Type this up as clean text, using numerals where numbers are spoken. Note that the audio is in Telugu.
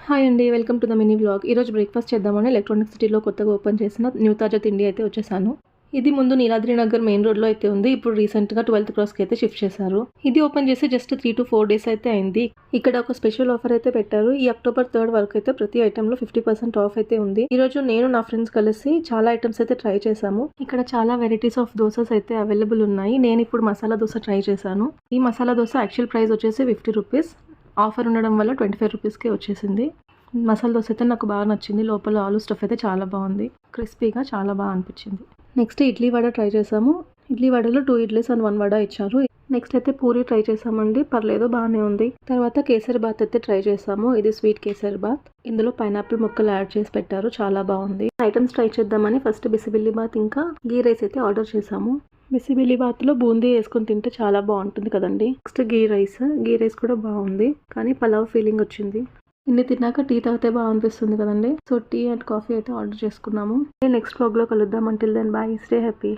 హాయ్ అండి, welcome to the mini vlog. ఈరోజు బ్రేక్ఫాస్ట్ చేద్దామని ఎలక్ట్రానిక్ సిటీలో కొత్తగా ఓపెన్ చేసిన న్యూ తాజా తిండి అయితే వచ్చేసాను. ఇది ముందు నీలాద్రి నగర్ మెయిన్ రోడ్లో అయితే ఉంది. ఇప్పుడు రీసెంట్గా 12th క్రాస్కి అయితే షిఫ్ట్ చేశారు. ఇది ఓపెన్ చేసి జస్ట్ 3 to 4 days అయితే అయింది. ఇక్కడ ఒక స్పెషల్ ఆఫర్ అయితే పెట్టారు. ఈ October 3rd వరకు అయితే ప్రతి ఐటెంలో 50% ఆఫ్ అయితే ఉంది. ఈ రోజు నేను నా ఫ్రెండ్స్ కలిసి చాలా ఐటమ్స్ అయితే ట్రై చేశాము. ఇక్కడ చాలా వెరైటీస్ ఆఫ్ దోసెస్ అయితే అవైలబుల్ ఉన్నాయి. నేను ఇప్పుడు మసాలా దోశ ట్రై చేశాను. ఈ మసాలా దోశ యాక్చువల్ ప్రైస్ వచ్చేసి 50 రూపీస్. ఆఫర్ ఉండడం వల్ల 25 రూపీస్కే వచ్చేసింది. మసాలా దోశ అయితే నాకు బాగా నచ్చింది. లోపల ఆలు స్టఫ్ అయితే చాలా బాగుంది. క్రిస్పీగా చాలా బాగా అనిపించింది. నెక్స్ట్ ఇడ్లీ వడ ట్రై చేసాము. ఇడ్లీ వడలో 2 ఇడ్లీస్ అండ్ 1 వడ ఇచ్చారు. నెక్స్ట్ అయితే పూరి ట్రై చేసామండి. పర్లేదు, బాగానే ఉంది. తర్వాత కేసరి బాత్ అయితే ట్రై చేసాము. ఇది స్వీట్ కేసరి బాత్. ఇందులో పైనాపిల్ ముక్కలు యాడ్ చేసి పెట్టారు. చాలా బాగుంది. ఐటమ్స్ ట్రై చేద్దామని ఫస్ట్ బిసిబిల్లి బాత్ ఇంకా గీ రైస్ అయితే ఆర్డర్ చేసాము. బిసిబిల్లి బాత్లో బూందీ వేసుకొని తింటే చాలా బాగుంటుంది కదండి. నెక్స్ట్ గీ రైస్ కూడా బాగుంది, కానీ పలావ్ ఫీలింగ్ వచ్చింది. ఇన్ని తిన్నాక టీ తాగితే బాగా అనిపిస్తుంది కదండి. సో టీ అండ్ కాఫీ అయితే ఆర్డర్ చేసుకున్నాము. నెక్స్ట్ వ్లాగ్లో కలుద్దాం. Until then bye, stay happy.